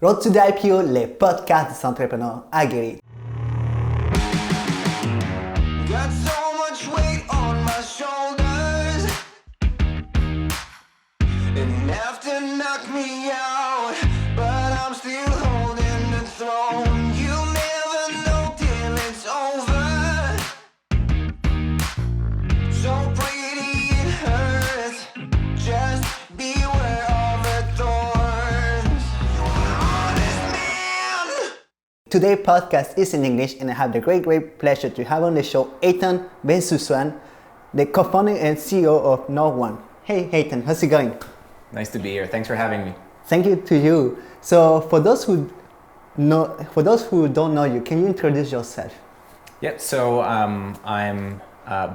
Road to the IPO, les podcasts des entrepreneurs aguerris. Got so much weight on my shoulders, and you have to knock me out, but I'm still holding the throne. You never know till it's over. So pretty it hurts. Just beware of the thorns. You're honest man. Today's podcast is in English, and I have the great pleasure to have on the show Eytan Bensoussan, the co-founder and CEO of Northone. Hey Eytan, how's it going? Nice to be here. Thanks for having me. Thank you to you. So for those who don't know you, can you introduce yourself? Yep. So I'm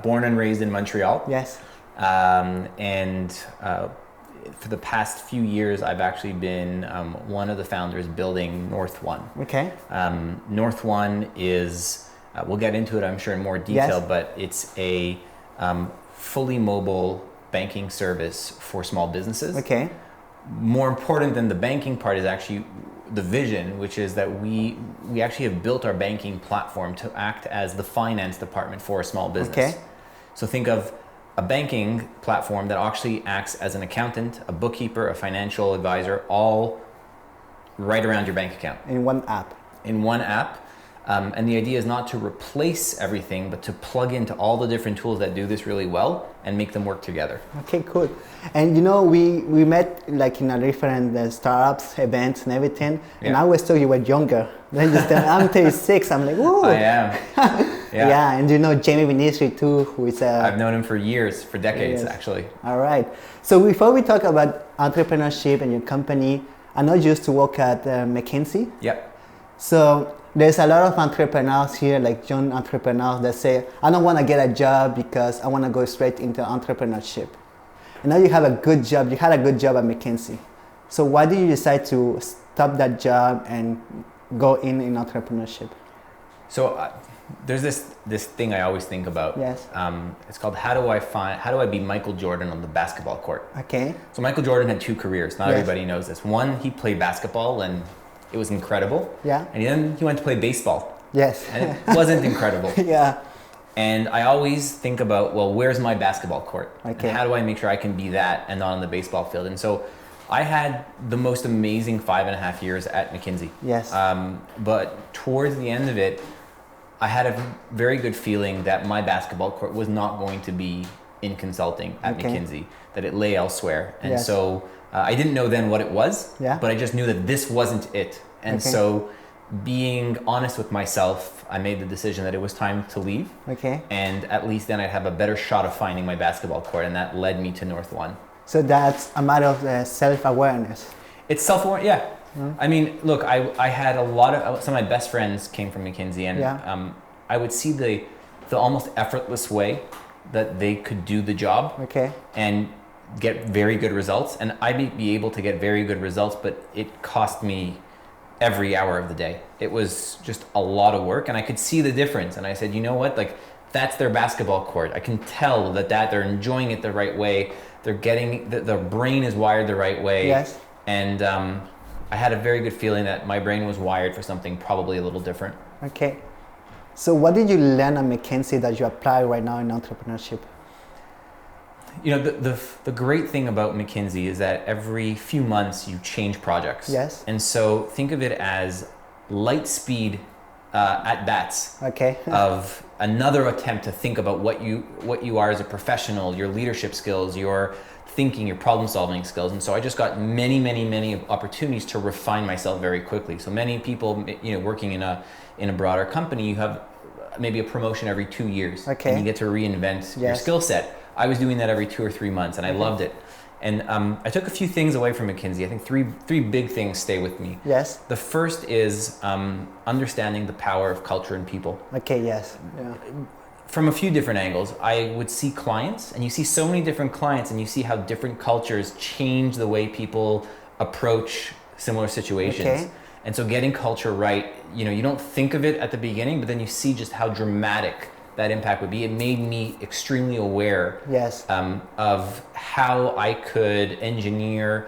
born and raised in Montreal. Yes. For the past few years, I've actually been one of the founders building Northone. Okay. Northone is, we'll get into it, I'm sure, in more detail, Yes. but it's a fully mobile banking service for small businesses. Okay. More important than the banking part is actually the vision, which is that we actually have built our banking platform to act as the finance department for a small business. Okay. So think of a banking platform that actually acts as an accountant, a bookkeeper, a financial advisor, all right around your bank account. In one app. In one app. And the idea is not to replace everything, but to plug into all the different tools that do this really well and make them work together. Okay, cool. And you know, we met like in a different startups, events and everything. And I always thought you were younger. Then you said, I'm 36. I'm like, whoa. I am. Yeah, and you know Jamie Vinistri too, who is I've known him for years, for decades Yes. actually. All right. So before we talk about entrepreneurship and your company, I know you used to work at McKinsey. Yep. So there's a lot of entrepreneurs here, like young entrepreneurs that say, I don't want to get a job because I want to go straight into entrepreneurship. And now you have a good job. You had a good job at McKinsey. So why did you decide to stop that job and go in entrepreneurship? So there's this thing I always think about. Yes. It's called how do I be Michael Jordan on the basketball court? Okay. So Michael Jordan had two careers. Not Yes. everybody knows this. One, he played basketball and it was incredible. Yeah. And then he went to play baseball Yes. and it wasn't incredible. Yeah. And I always think about, well, where's my basketball court? Okay. And how do I make sure I can be that and not on the baseball field? And so I had the most amazing 5.5 years at McKinsey. Yes. But towards the end of it, I had a very good feeling that my basketball court was not going to be in consulting at Okay. McKinsey, that it lay elsewhere. And Yes. so I didn't know then what it was, Yeah. but I just knew that this wasn't it. And Okay. so being honest with myself, I made the decision that it was time to leave. Okay. And at least then I'd have a better shot of finding my basketball court, and that led me to Northone. So that's a matter of self-awareness. It's self-aware, yeah. I mean, look, I had a lot of, some of my best friends came from McKinsey, and Yeah. I would see the almost effortless way that they could do the job Okay. and get very good results. And I'd be able to get very good results, but it cost me every hour of the day. It was just a lot of work, and I could see the difference. And I said, you know what, like that's their basketball court. I can tell that they're enjoying it the right way. They're getting, their brain is wired the right way. Yes. And I had a very good feeling that my brain was wired for something probably a little different. Okay. So what did you learn at McKinsey that you apply right now in entrepreneurship? You know, the great thing about McKinsey is that every few months you change projects. Yes. And so think of it as light speed at bats. Okay. Of another attempt to think about what you are as a professional, your leadership skills, your thinking, your problem solving skills. And so I just got many opportunities to refine myself very quickly. So many people, you know, working in a broader company, you have maybe a promotion every 2 years. Okay. And you get to reinvent your Yes. skill set. I was doing that every 2 or 3 months, and I loved it. And I took a few things away from McKinsey. I think three big things stay with me. Yes. The first is understanding the power of culture and people. Okay. Yes. Yeah. From a few different angles. I would see clients, and you see so many different clients, and you see how different cultures change the way people approach similar situations. Okay. And so getting culture right, you know, you don't think of it at the beginning, but then you see just how dramatic that impact would be. It made me extremely aware Yes. of how I could engineer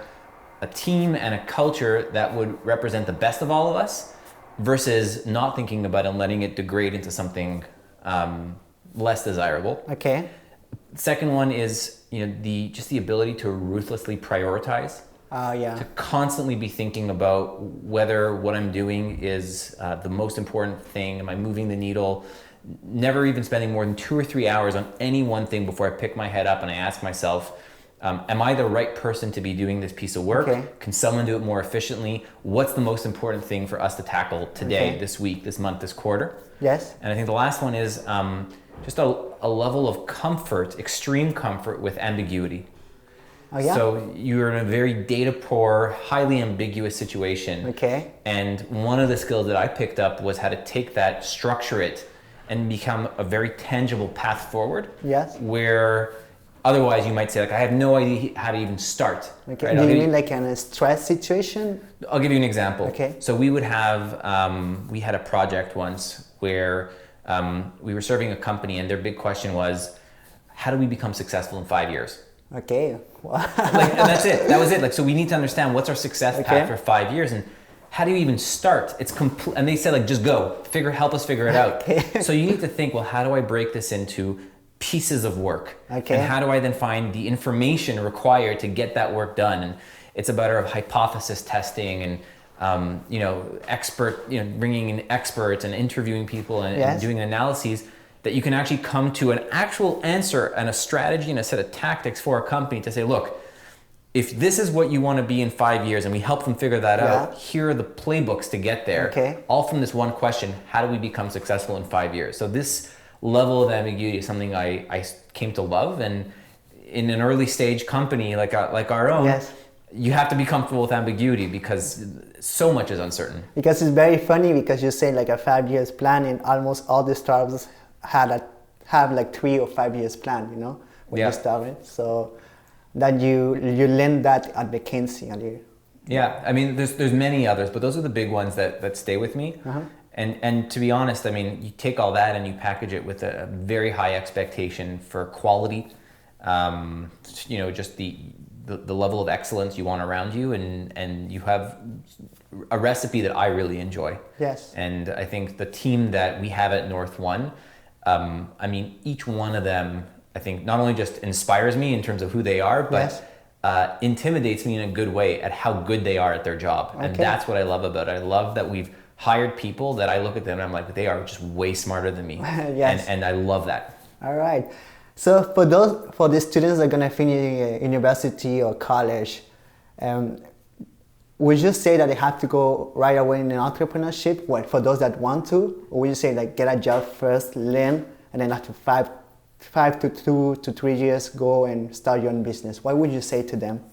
a team and a culture that would represent the best of all of us versus not thinking about it and letting it degrade into something less desirable. Okay. Second one is, the ability to ruthlessly prioritize. Yeah. To constantly be thinking about whether what I'm doing is the most important thing. Am I moving the needle? Never even spending more than 2 or 3 hours on any one thing before I pick my head up and I ask myself, am I the right person to be doing this piece of work? Okay. Can someone do it more efficiently? What's the most important thing for us to tackle today, this week, this month, this quarter? Yes. And I think the last one is just a level of comfort, extreme comfort with ambiguity. Oh, yeah? So you're in a very data poor, highly ambiguous situation. Okay. And one of the skills that I picked up was how to take that, structure it, and become a very tangible path forward. Yes. Where otherwise you might say, I have no idea how to even start. Okay. Right? Do you mean like in a stress situation? I'll give you an example. Okay. So we would have, we had a project once where we were serving a company and their big question was, how do we become successful in 5 years? Okay. And that's it. That was it. So we need to understand what's our success path for 5 years and how do you even start? It's complete. And they said just go, help us figure it out. Okay. So you need to think, well, how do I break this into pieces of work? Okay. And how do I then find the information required to get that work done? And it's a matter of hypothesis testing and bringing in experts and interviewing people and doing analyses that you can actually come to an actual answer and a strategy and a set of tactics for a company to say, look, if this is what you want to be in 5 years and we help them figure that out, here are the playbooks to get there. Okay. All from this one question, how do we become successful in 5 years? So this level of ambiguity is something I came to love. And in an early stage company like our own, you have to be comfortable with ambiguity because so much is uncertain. Because it's very funny because you say like a 5 years plan and almost all the startups have like 3 or 5 years plan, when you started. So that you learned that at McKinsey. Yeah, I mean, there's many others, but those are the big ones that stay with me. Uh-huh. And to be honest, I mean, you take all that and you package it with a very high expectation for quality, just the level of excellence you want around you, and you have a recipe that I really enjoy. Yes. And I think the team that we have at Northone, I mean, each one of them, I think not only just inspires me in terms of who they are, but intimidates me in a good way at how good they are at their job. Okay. And that's what I love about it. I love that we've hired people that I look at them and I'm like, they are just way smarter than me. Yes. And I love that. All right. So for the students that are going to finish university or college, would you say that they have to go right away in an entrepreneurship? What, for those that want to? Or would you say like get a job first, learn, and then after 5 to 2 to 3 years, go and start your own business? What would you say to them?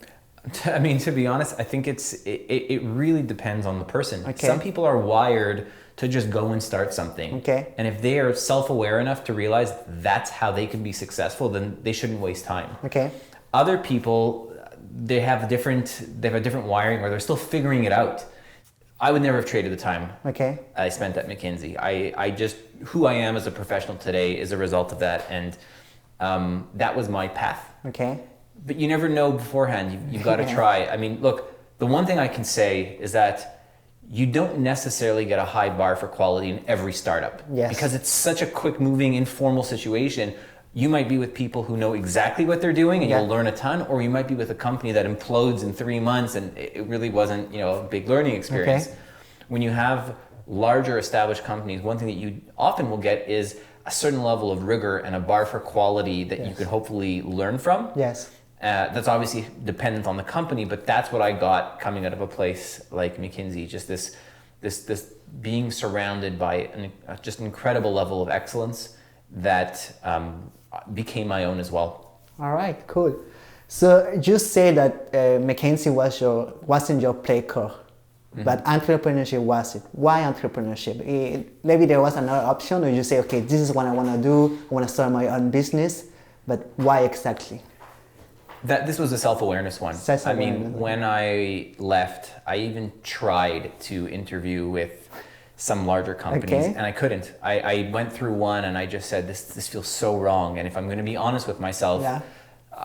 I mean, to be honest, I think it really depends on the person. Okay. Some people are wired to just go and start something. Okay. And if they are self-aware enough to realize that's how they can be successful, then they shouldn't waste time. Okay. Other people, they have a different wiring, or they're still figuring it out. I would never have traded the time I spent at McKinsey. I just, who I am as a professional today is a result of that. And that was my path. Okay. But you never know beforehand. You've got to try. I mean, look, the one thing I can say is that you don't necessarily get a high bar for quality in every startup. Yes. Because it's such a quick moving, informal situation. You might be with people who know exactly what they're doing and you'll learn a ton, or you might be with a company that implodes in 3 months and it really wasn't, a big learning experience. Okay. When you have larger established companies, one thing that you often will get is a certain level of rigor and a bar for quality that you can hopefully learn from. Yes. That's obviously dependent on the company, but that's what I got coming out of a place like McKinsey. Just this being surrounded by just an incredible level of excellence that became my own as well. All right, cool. So just say that McKinsey wasn't your play core, but entrepreneurship was it. Why entrepreneurship? Maybe there was another option, or you say, okay, this is what I want to do. I want to start my own business, but why exactly? This was a self-awareness one. I mean, when I left, I even tried to interview with some larger companies and I couldn't. I went through one and I just said, this feels so wrong. And if I'm going to be honest with myself,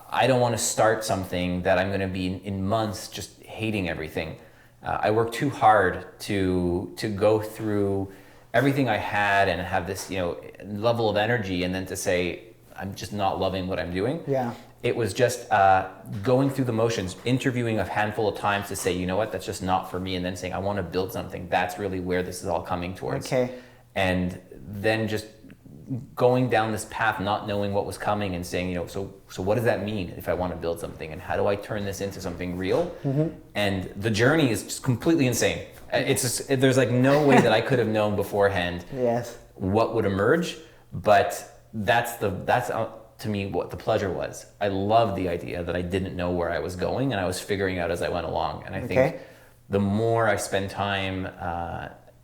I don't want to start something that I'm going to be in months just hating everything. I worked too hard to go through everything I had and have this, level of energy, and then to say, I'm just not loving what I'm doing. Yeah. It was just going through the motions, interviewing a handful of times to say, you know what, that's just not for me. And then saying, I want to build something. That's really where this is all coming towards. Okay. And then just going down this path, not knowing what was coming, and saying, so what does that mean if I want to build something, and how do I turn this into something real? Mm-hmm. And the journey is just completely insane. It's just, there's like no way that I could have known beforehand yes. what would emerge, but that's to me what the pleasure was. I loved the idea that I didn't know where I was going, and I was figuring out as I went along. And I think the more I spend time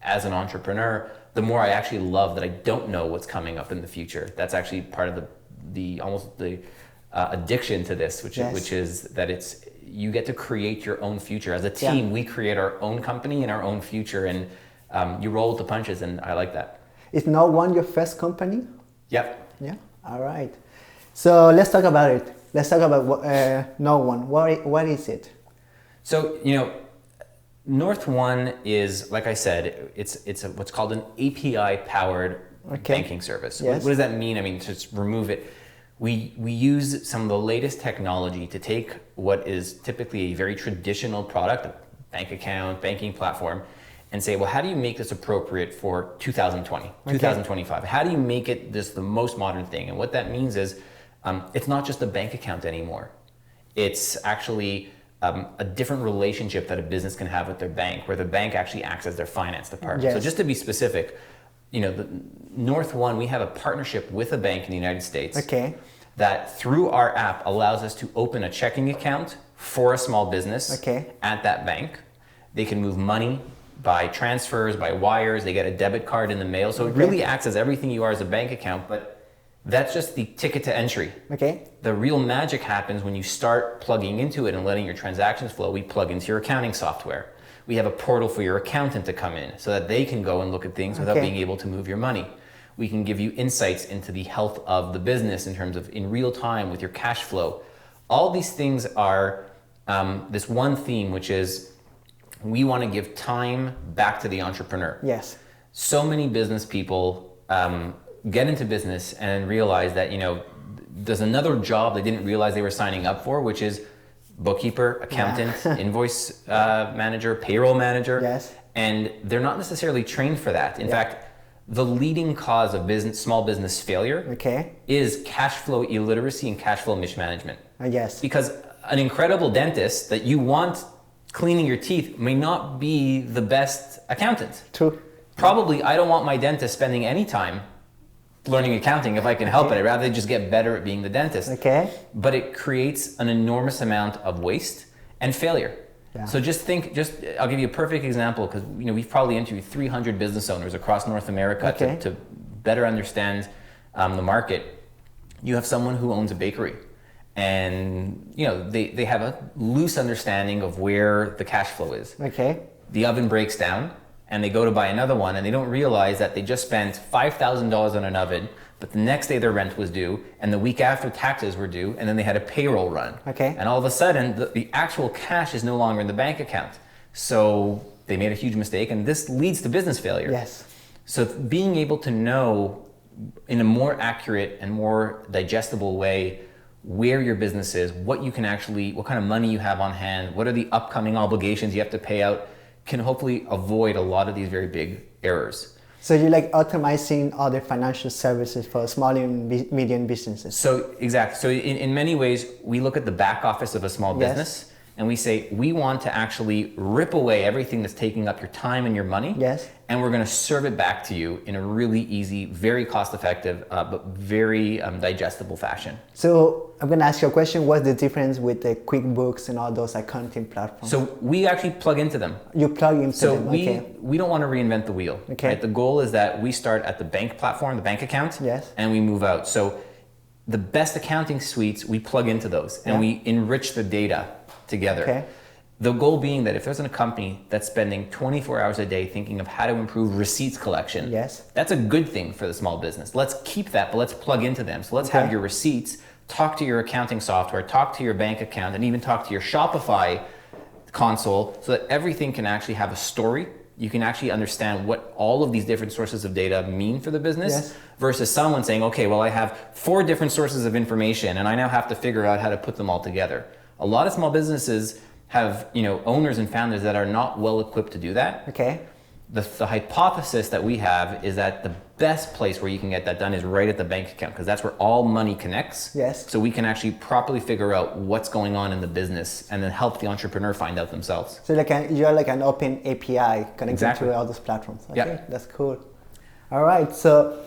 as an entrepreneur, the more I actually love that I don't know what's coming up in the future. That's actually part of the addiction to this, which is that it's, you get to create your own future. As a team, we create our own company and our own future, and you roll with the punches, and I like that. Is Northone your first company? Yep. Yeah. All right. So let's talk about it. Let's talk about Northone. What is it? So, Northone is, like I said, it's what's called an API-powered banking service. Yes. What does that mean? I mean, to just remove it, we use some of the latest technology to take what is typically a very traditional product, a bank account, banking platform, and say, well, how do you make this appropriate for 2020, 2025? How do you make it the most modern thing? And what that means is, it's not just a bank account anymore. It's actually a different relationship that a business can have with their bank, where the bank actually acts as their finance department. Yes. So just to be specific, the Northone, we have a partnership with a bank in the United States that through our app allows us to open a checking account for a small business at that bank. They can move money by transfers, by wires, they get a debit card in the mail. So it really acts as everything you are as a bank account, but that's just the ticket to entry. The real magic happens when you start plugging into it and letting your transactions flow. We plug into your accounting software. We have a portal for your accountant to come in so that they can go and look at things without being able to move your money. We can give you insights into the health of the business in terms of in real time with your cash flow. All these things are this one theme, which is we want to give time back to the entrepreneur. Yes. So many business people get into business and realize that, there's another job they didn't realize they were signing up for, which is bookkeeper, accountant, invoice manager, payroll manager. Yes. And they're not necessarily trained for that. In fact, the leading cause of small business failure is cash flow illiteracy and cash flow mismanagement. Yes. Because an incredible dentist that you want cleaning your teeth may not be the best accountant. True. Probably I don't want my dentist spending any time learning accounting if I can help it. I'd rather just get better at being the dentist. But it creates an enormous amount of waste and failure. So I'll give you a perfect example, because we've probably interviewed 300 business owners across North America to better understand the market. You have someone who owns a bakery, and they have a loose understanding of where the cash flow is. The oven breaks down, and they go to buy another one, and they don't realize that they just spent $5,000 on an oven, but the next day their rent was due, and the week after taxes were due, and then they had a payroll run. And all of a sudden, the actual cash is no longer in the bank account. So they made a huge mistake, and this leads to business failure. So being able to know in a more accurate and more digestible way where your business is, what kind of money you have on hand, what are the upcoming obligations you have to pay out, can hopefully avoid a lot of these very big errors. So you like automizing all the financial services for small and medium businesses. So exactly. So in many ways, we look at the back office of a small business and we say, we want to actually rip away everything that's taking up your time and your money. And we're going to serve it back to you in a really easy, very cost-effective, but very digestible fashion. So I'm going to ask you a question. What's the difference with the QuickBooks and all those accounting platforms? So we actually plug into them. You plug into them, we don't want to reinvent the wheel. Right? The goal is that we start at the bank platform, the bank account, and we move out. So the best accounting suites, we plug into those, and we enrich the data together. The goal being that if there's a company that's spending 24 hours a day thinking of how to improve receipts collection, that's a good thing for the small business. Let's keep that, but let's plug into them. So let's have your receipts, talk to your accounting software, talk to your bank account, and even talk to your Shopify console so that everything can actually have a story. You can actually understand what all of these different sources of data mean for the business. Yes. Versus someone saying, okay, well, I have 4 different sources of information and I now have to figure out how to put them all together. A lot of small businesses have, owners and founders that are not well equipped to do that. Okay. The hypothesis that we have is that the best place where you can get that done is right at the bank account, because that's where all money connects. Yes. So we can actually properly figure out what's going on in the business and then help the entrepreneur find out themselves. So you're like an open API connected Exactly. to all those platforms. Okay, Yeah. that's cool. All right, so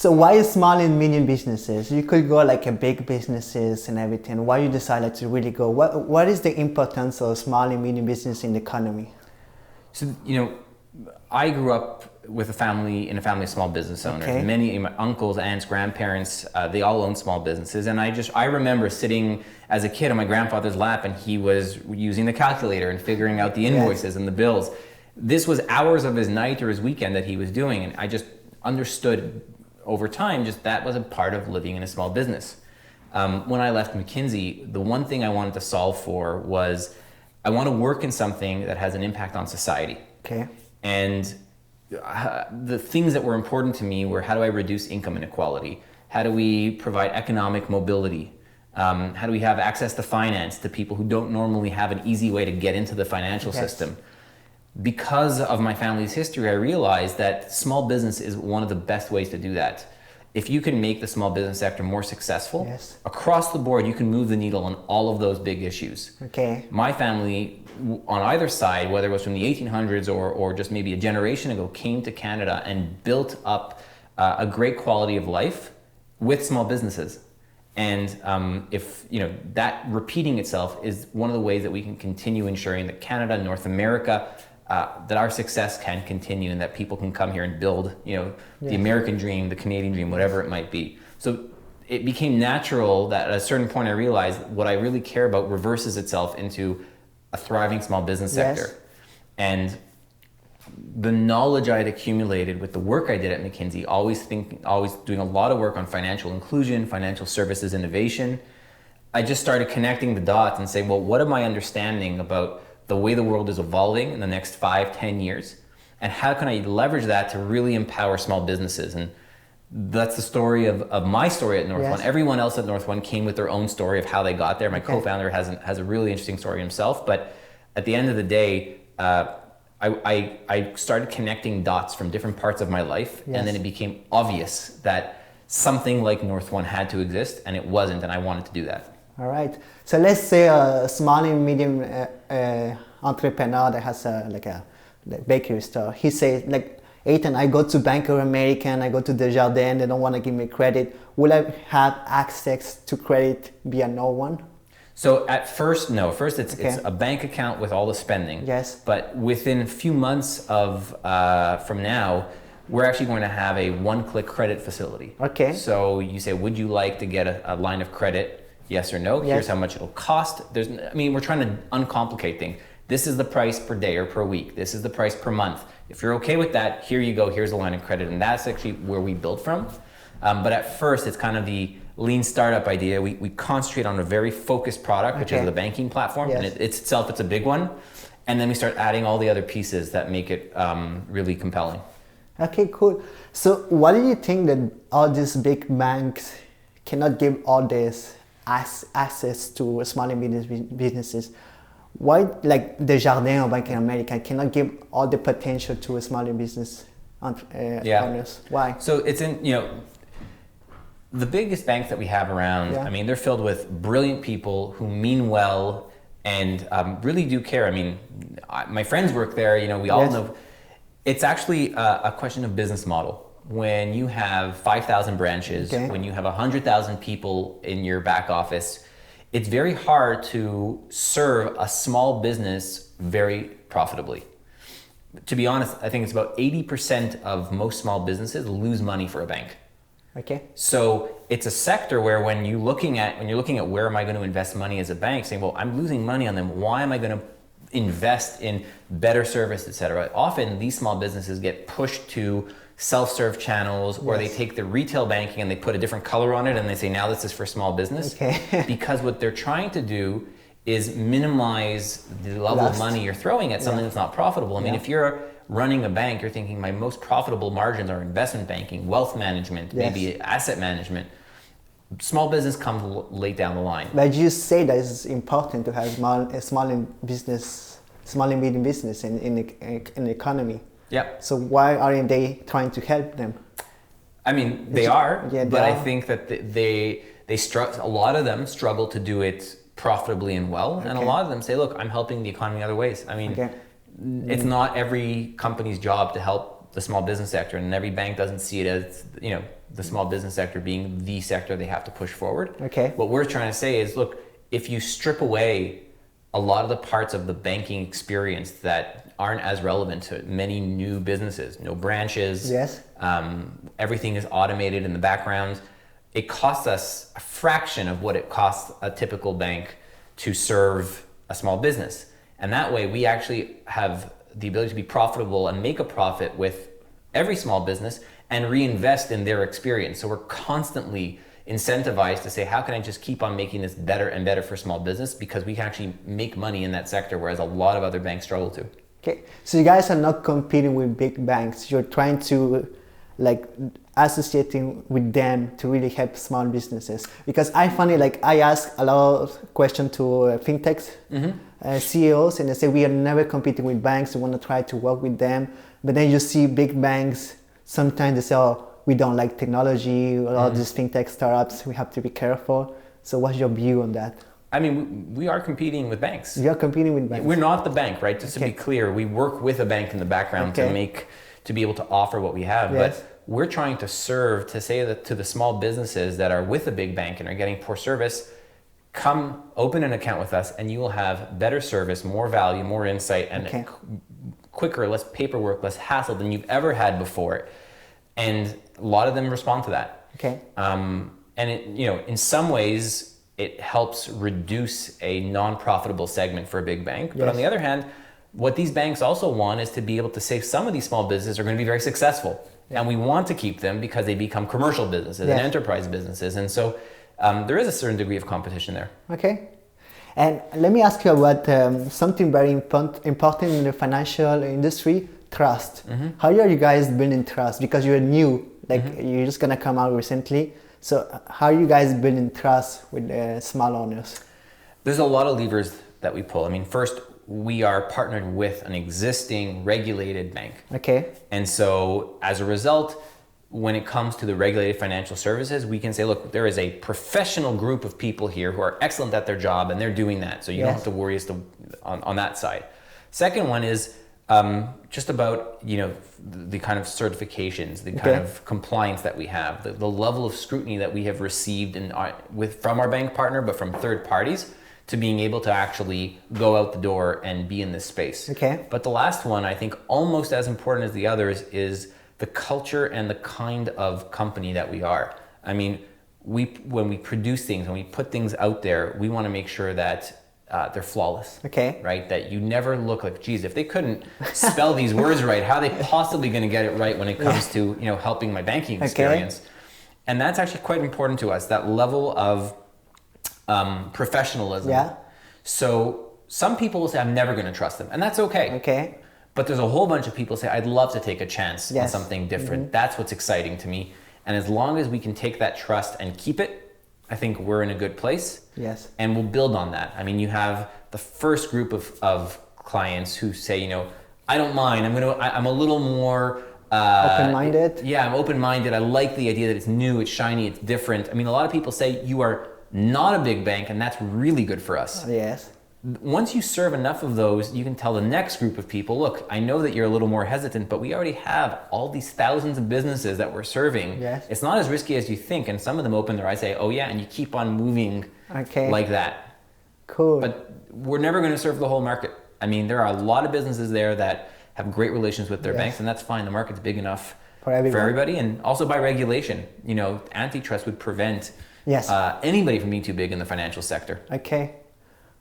why small and medium businesses? You could go like a big businesses and everything. Why you decided to really go? What is the importance of small and medium business in the economy? So, I grew up with a family of small business owners. Okay. Many of my uncles, aunts, grandparents, they all own small businesses. And I remember sitting as a kid on my grandfather's lap, and he was using the calculator and figuring out the invoices and the bills. This was hours of his night or his weekend that he was doing. And I just understood over time, just that was a part of living in a small business. When I left McKinsey, the one thing I wanted to solve for was I want to work in something that has an impact on society. Okay. And the things that were important to me were, how do I reduce income inequality? How do we provide economic mobility? How do we have access to finance to people who don't normally have an easy way to get into the financial Yes. system? Because of my family's history, I realized that small business is one of the best ways to do that. If you can make the small business sector more successful, Yes. across the board, you can move the needle on all of those big issues. Okay. My family, on either side, whether it was from the 1800s or just maybe a generation ago, came to Canada and built up a great quality of life with small businesses. And if that repeating itself is one of the ways that we can continue ensuring that Canada, North America, that our success can continue, and that people can come here and build, the American dream, the Canadian dream, whatever it might be. So it became natural that at a certain point I realized what I really care about reverses itself into a thriving small business sector. Yes. And the knowledge I had accumulated with the work I did at McKinsey, always doing a lot of work on financial inclusion, financial services innovation, I just started connecting the dots and saying, well, what am I understanding about the way the world is evolving in the next 5-10 years? And how can I leverage that to really empower small businesses? And that's the story of my story at Northone. Yes. Everyone else at Northone came with their own story of how they got there. My co-founder has a really interesting story himself. But at the end of the day, I started connecting dots from different parts of my life. Yes. And then it became obvious that something like Northone had to exist, and it wasn't, and I wanted to do that. All right. So let's say a small and medium entrepreneur that has a bakery store. He says, Eytan, I go to Bank of America, I go to Desjardins, they don't want to give me credit. Will I have access to credit via no one? So at first, no. First, it's a bank account with all the spending. Yes. But within a few months from now, we're actually going to have a one-click credit facility. Okay. So you say, would you like to get a line of credit? Yes or no. Yes. Here's how much it'll cost. We're trying to uncomplicate things. This is the price per day or per week. This is the price per month. If you're okay with that, here you go. Here's a line of credit. And that's actually where we build from. But at first, it's kind of the lean startup idea. We concentrate on a very focused product, which is the banking platform. Yes. And it's a big one. And then we start adding all the other pieces that make it really compelling. Okay, cool. So why do you think that all these big banks cannot give all this access to small and medium businesses? Why, like Desjardins or Bank of America, cannot give all the potential to a small business owners? Why? So it's the biggest banks that we have around, they're filled with brilliant people who mean well and really do care. My friends work there, we all know. It's actually a question of business model. When you have 5,000 branches, when you have 100,000 people in your back office, it's very hard to serve a small business very profitably. To be honest, I think it's about 80% of most small businesses lose money for a bank. Okay. So it's a sector where when you're looking at where am I going to invest money as a bank, saying, well, I'm losing money on them. Why am I going to invest in better service, et cetera? Often these small businesses get pushed to self-serve channels, or they take the retail banking and they put a different color on it and they say, now this is for small business. Okay. Because what they're trying to do is minimize the level of Last. money you're throwing at something Yeah. that's not profitable. I mean, Yeah. if you're running a bank, you're thinking my most profitable margins are investment banking, wealth management, Yes. maybe asset management. Small business comes late down the line. But you say that it's important to have small and medium business in the economy. Yeah. So why aren't they trying to help them? I mean, they are, Yeah, they but I are. think that they struggle. A lot of them struggle to do it profitably and well, and a Okay. lot of them say, "Look, I'm helping the economy other ways." I mean, Okay. it's not every company's job to help the small business sector, and every bank doesn't see it as the small business sector being the sector they have to push forward. Okay. What we're trying to say is, look, if you strip away a lot of the parts of the banking experience that aren't as relevant to many new businesses, no branches, Yes. Everything is automated in the background. It costs us a fraction of what it costs a typical bank to serve a small business. And that way we actually have the ability to be profitable and make a profit with every small business and reinvest in their experience. So we're constantly incentivized to say, how can I just keep on making this better and better for small business, because we can actually make money in that sector, whereas a lot of other banks struggle to. Okay, so you guys are not competing with big banks. You're trying to associating with them to really help small businesses. Because I find it I ask a lot of questions to fintechs, CEOs, and they say we are never competing with banks. We want to try to work with them. But then you see big banks, sometimes they say, oh, we don't like technology, or all these fintech startups, we have to be careful. So what's your view on that? I mean, we are competing with banks. You're competing with banks. We're not the bank, right? Just to be clear, we work with a bank in the background to be able to offer what we have. Yes. But we're trying to serve, to say that to the small businesses that are with a big bank and are getting poor service, come open an account with us and you will have better service, more value, more insight, and quicker, less paperwork, less hassle than you've ever had before. And a lot of them respond to that. Okay. And it, in some ways, it helps reduce a non-profitable segment for a big bank. But on the other hand, what these banks also want is to be able to say some of these small businesses are going to be very successful. And we want to keep them because they become commercial businesses and enterprise businesses. And so there is a certain degree of competition there. Okay. And let me ask you about something very important in the financial industry, trust. How are you guys building trust? Because you're new, you're just going to come out recently. So how are you guys building trust with small owners? There's a lot of levers that we pull. I mean, first, we are partnered with an existing regulated bank. Okay. And so as a result, when it comes to the regulated financial services, we can say, look, there is a professional group of people here who are excellent at their job and they're doing that. So you don't have to worry on that side. Second one is just about, the kind of certifications, the kind of compliance that we have, the level of scrutiny that we have received from our bank partner, but from third parties, to being able to actually go out the door and be in this space. Okay. But the last one, I think almost as important as the others, is the culture and the kind of company that we are. I mean, when we produce things, when we put things out there, we want to make sure that they're flawless. Okay. Right? That you never look like, geez, if they couldn't spell these words right, how are they possibly going to get it right when it comes to, helping my banking experience? And that's actually quite important to us, that level of professionalism. Yeah. So some people will say, I'm never going to trust them. And that's okay. Okay. But there's a whole bunch of people who say, I'd love to take a chance on something different. That's what's exciting to me. And as long as we can take that trust and keep it, I think we're in a good place. Yes. And we'll build on that. I mean, you have the first group of clients who say, I don't mind. I'm a little more open-minded. Yeah, I'm open-minded. I like the idea that it's new, it's shiny, it's different. I mean, a lot of people say you are not a big bank, and that's really good for us. Yes. Once you serve enough of those, you can tell the next group of people, look, I know that you're a little more hesitant, but we already have all these thousands of businesses that we're serving. Yes. It's not as risky as you think. And some of them open their eyes, say, oh yeah, and you keep on moving like that. Cool. But we're never going to serve the whole market. I mean, there are a lot of businesses there that have great relations with their banks, and that's fine. The market's big enough for everybody. And also by regulation, antitrust would prevent anybody from being too big in the financial sector. Okay.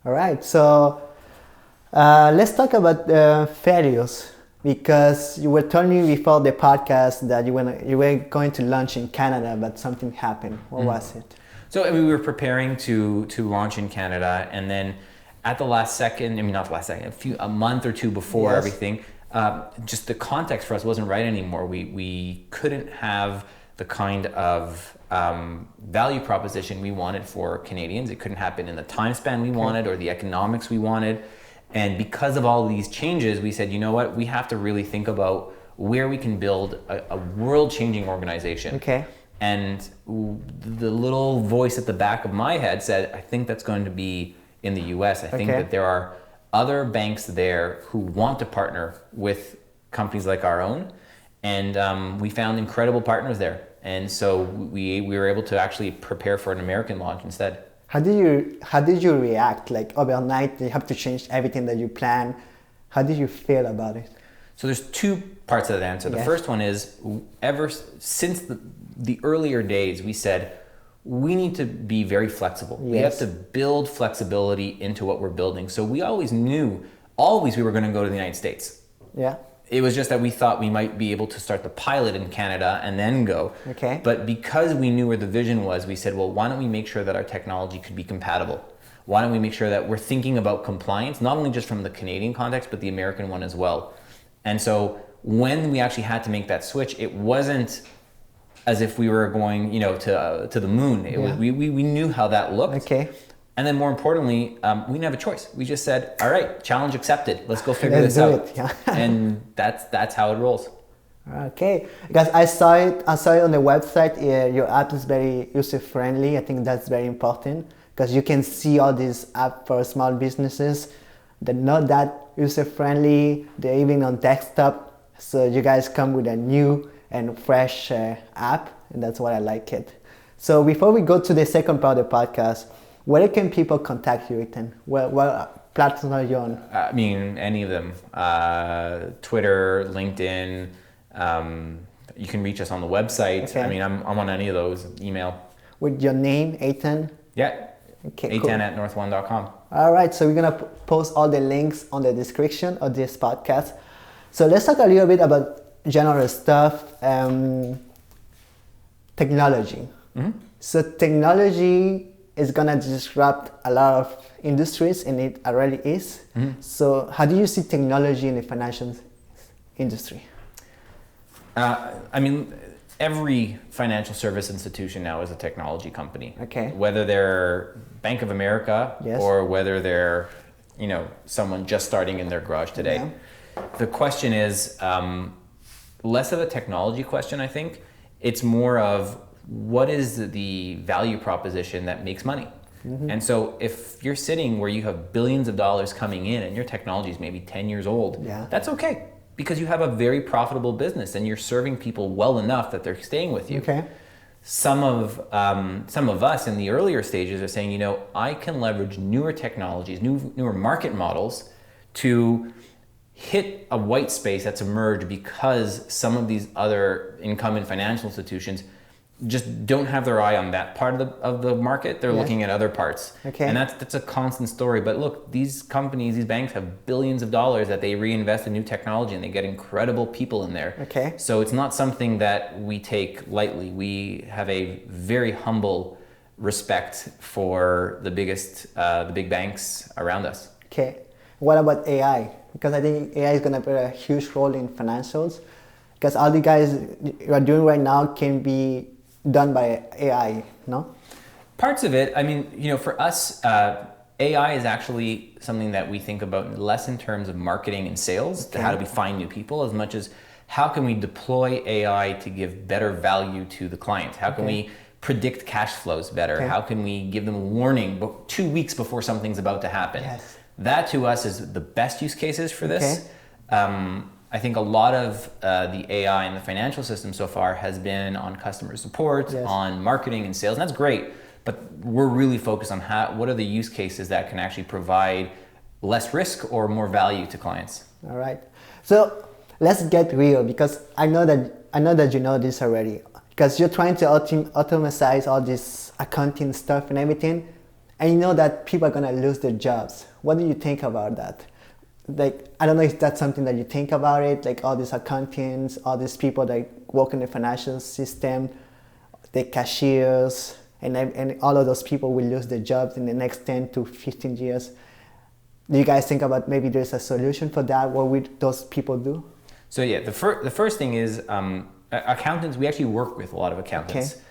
All right. So let's talk about failures, because you were telling me before the podcast that you were going to launch in Canada, but something happened. What was it? So we were preparing to launch in Canada, and then at the last second, I mean, not the last second, a month or two before Yes. everything, just the context for us wasn't right anymore. We couldn't have the kind of value proposition we wanted for Canadians. It couldn't happen in the time span we wanted or the economics we wanted. And because of all these changes, we said, you know what, we have to really think about where we can build a world-changing organization. Okay. And the little voice at the back of my head said, I think that's going to be in the US. I think that there are other banks there who want to partner with companies like our own. And we found incredible partners there. And so we were able to actually prepare for an American launch instead. How did you react? Like overnight, you have to change everything that you plan. How did you feel about it? So there's two parts of that answer. The first one is, ever since the earlier days, we said, we need to be very flexible. We have to build flexibility into what we're building. So we always knew, we were going to go to the United States. Yeah. It was just that we thought we might be able to start the pilot in Canada and then go. Okay. But because we knew where the vision was, we said, well, why don't we make sure that our technology could be compatible? Why don't we make sure that we're thinking about compliance, not only just from the Canadian context, but the American one as well. And so when we actually had to make that switch, it wasn't as if we were going, to the moon. It was, we knew how that looked. Okay. And then more importantly, we didn't have a choice. We just said, all right, challenge accepted. Let's go figure this out. And that's how it rolls. Okay, because I saw it on the website. Your app is very user friendly. I think that's very important because you can see all these apps for small businesses. They're not that user friendly. They're even on desktop. So you guys come with a new and fresh app, and that's why I like it. So before we go to the second part of the podcast, where can people contact you, Eytan? What platforms are you on? I mean, any of them. Twitter, LinkedIn. You can reach us on the website. Okay. I mean, I'm on any of those. Email. With your name, Eytan? Yeah. Okay, Eytan at northone.com. All right, so we're gonna post all the links on the description of this podcast. So let's talk a little bit about general stuff, technology. Mm-hmm. So technology is gonna disrupt a lot of industries, and it already is. Mm-hmm. So how do you see technology in the financial industry? I mean, every financial service institution now is a technology company. Okay. Whether they're Bank of America or whether they're, someone just starting in their garage today. Yeah. The question is less of a technology question, I think. It's more of what is the value proposition that makes money? Mm-hmm. And so if you're sitting where you have billions of dollars coming in and your technology is maybe 10 years old, that's okay. Because you have a very profitable business and you're serving people well enough that they're staying with you. Okay. Some of us in the earlier stages are saying, I can leverage newer technologies, newer market models to hit a white space that's emerged because some of these other incumbent financial institutions just don't have their eye on that part of the market. They're looking at other parts. Okay. And that's a constant story. But look, these companies, these banks have billions of dollars that they reinvest in new technology and they get incredible people in there. Okay. So it's not something that we take lightly. We have a very humble respect for the big banks around us. Okay. What about AI? Because I think AI is going to play a huge role in financials. Because all the guys you are doing right now can be done by AI, no? Parts of it. I mean, for us, AI is actually something that we think about less in terms of marketing and sales, how do we find new people, as much as how can we deploy AI to give better value to the client? How can we predict cash flows better? How can we give them a warning 2 weeks before something's about to happen? Yes. That to us is the best use cases for this. I think a lot of the AI in the financial system so far has been on customer support, on marketing and sales, and that's great. But we're really focused on what are the use cases that can actually provide less risk or more value to clients. All right. So let's get real, because I know that you know this already. Because you're trying to automatize all this accounting stuff and everything, and you know that people are gonna lose their jobs. What do you think about that? Like, I don't know if that's something that you think about it, like all these accountants, all these people that work in the financial system, the cashiers, and all of those people will lose their jobs in the next 10 to 15 years. Do you guys think about maybe there's a solution for that? What would those people do? So yeah, the first thing is accountants. We actually work with a lot of accountants. Okay.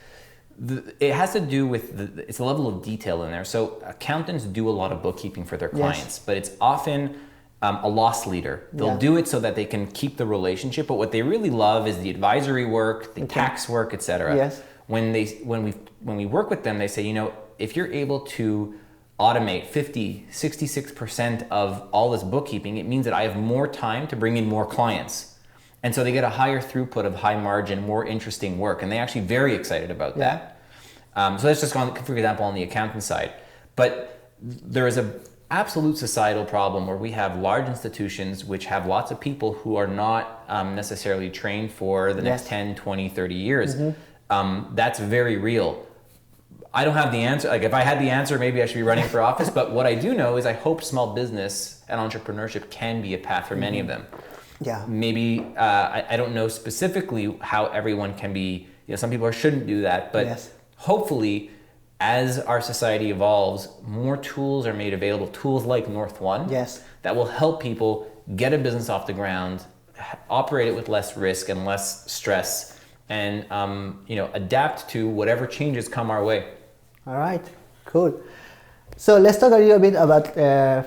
It has to do with it's a level of detail in there. So accountants do a lot of bookkeeping for their clients, but it's often a loss leader. They'll do it so that they can keep the relationship, but what they really love is the advisory work, the tax work, etc. Yes. When we work with them, they say, if you're able to automate 66% of all this bookkeeping, it means that I have more time to bring in more clients. And so they get a higher throughput of high margin, more interesting work. And they're actually very excited about that. So that's just for example, on the accountant side. But there is a absolute societal problem where we have large institutions which have lots of people who are not necessarily trained for the next 10, 20, 30 years. That's very real. I don't have the answer. Like if I had the answer, maybe I should be running for office. But what I do know is I hope small business and entrepreneurship can be a path for many of them. Yeah. Maybe I don't know specifically how everyone can be. Some people shouldn't do that, but hopefully, as our society evolves, more tools are made available. Tools like Northone that will help people get a business off the ground, operate it with less risk and less stress, and adapt to whatever changes come our way. All right, cool. So let's talk a little bit about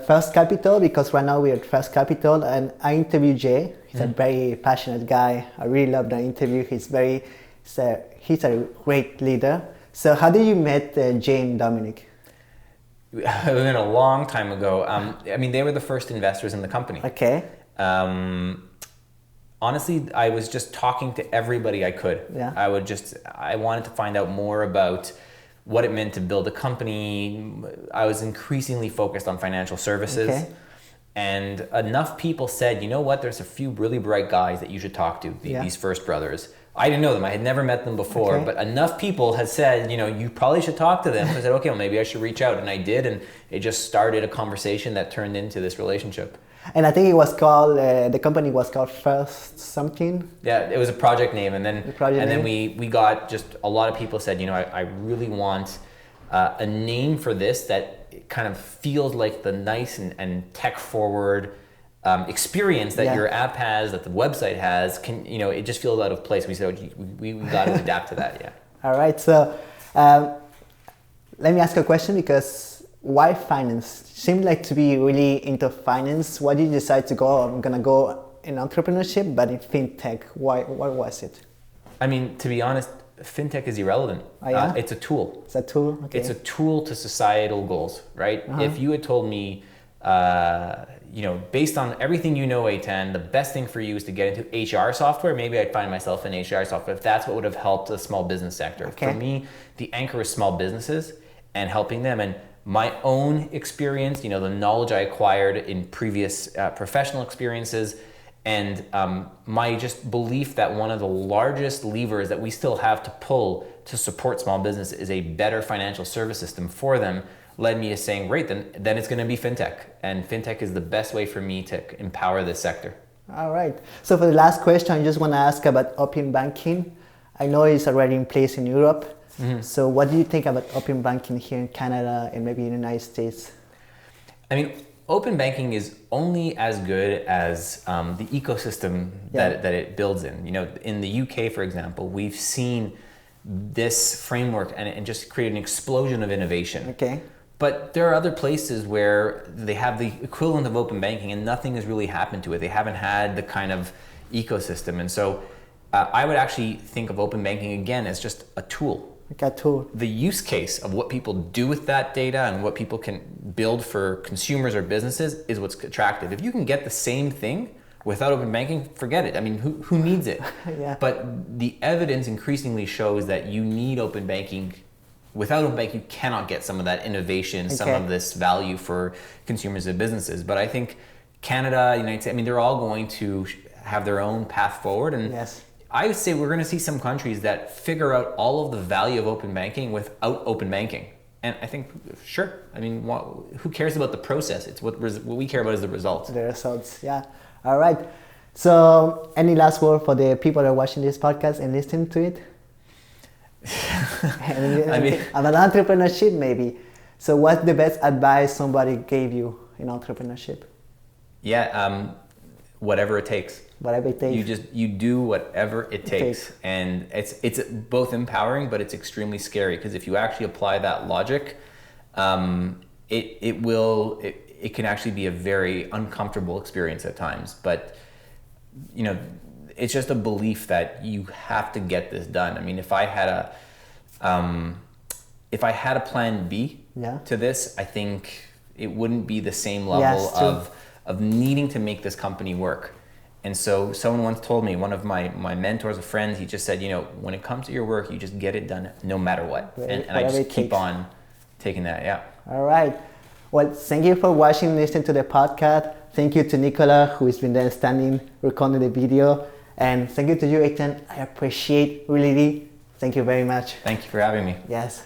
First Capital, because right now we're at First Capital and I interviewed Jay. He's a very passionate guy. I really love the interview. He's a great leader. So how did you meet Jay and Dominic? It was a long time ago. They were the first investors in the company. Okay. Honestly, I was just talking to everybody I could. Yeah. I wanted to find out more about what it meant to build a company. I was increasingly focused on financial services. Okay. And enough people said, you know what, there's a few really bright guys that you should talk to, these First brothers. I didn't know them. I had never met them before, but enough people had said, you probably should talk to them. So I said, okay, well, maybe I should reach out. And I did, and it just started a conversation that turned into this relationship. And I think it was called, the company was called First something. Yeah, it was a project name. And then we got just a lot of people said, I really want a name for this that kind of feels like the nice and tech forward experience that your app has, that the website has. It just feels out of place. We said, we got to adapt to that, All right, so let me ask a question, because why finance? Seemed like to be really into finance. Why did you decide to go, I'm going to go in entrepreneurship, but in fintech? Why was it? To be honest, fintech is irrelevant. It's a tool. It's a tool? Okay. It's a tool to societal goals, right? If you had told me, based on everything Eytan, the best thing for you is to get into HR software, maybe I'd find myself in HR software if that's what would have helped the small business sector. Okay. For me, the anchor is small businesses and helping them. And my own experience, the knowledge I acquired in previous professional experiences, and my just belief that one of the largest levers that we still have to pull to support small business is a better financial service system for them, led me to saying, great, then it's going to be fintech. And fintech is the best way for me to empower this sector. All right. So for the last question, I just want to ask about open banking. I know it's already in place in Europe. So what do you think about open banking here in Canada and maybe in the United States? Open banking is only as good as the ecosystem that it builds in. In the UK, for example, we've seen this framework and just create an explosion of innovation. Okay. But there are other places where they have the equivalent of open banking and nothing has really happened to it. They haven't had the kind of ecosystem. And so I would actually think of open banking again as just a tool. Like a tool. The use case of what people do with that data and what people can build for consumers or businesses is what's attractive. If you can get the same thing without open banking, forget it. Who needs it? But the evidence increasingly shows that you need open banking. Without open banking, you cannot get some of that innovation, some of this value for consumers and businesses. But I think Canada, United States, they're all going to have their own path forward. And I would say we're going to see some countries that figure out all of the value of open banking without open banking. And I think, sure, who cares about the process? It's what we care about is the results. The results, yeah. All right. So any last word for the people that are watching this podcast and listening to it? About entrepreneurship maybe. So what's the best advice somebody gave you in entrepreneurship? Yeah, whatever it takes. Whatever it takes. You do whatever it takes. And it's both empowering, but it's extremely scary, because if you actually apply that logic, it can actually be a very uncomfortable experience at times. But you know, it's just a belief that you have to get this done. I mean, if I had a plan B to this, I think it wouldn't be the same level of needing to make this company work. And so someone once told me, one of my mentors, a friend, he just said, you know, when it comes to your work, you just get it done no matter what. And I just keep on taking that, yeah. All right. Well, thank you for watching and listening to the podcast. Thank you to Nicolas, who has been there standing, recording the video. And thank you to you, Eytan. I appreciate really. Thank you very much. Thank you for having me. Yes.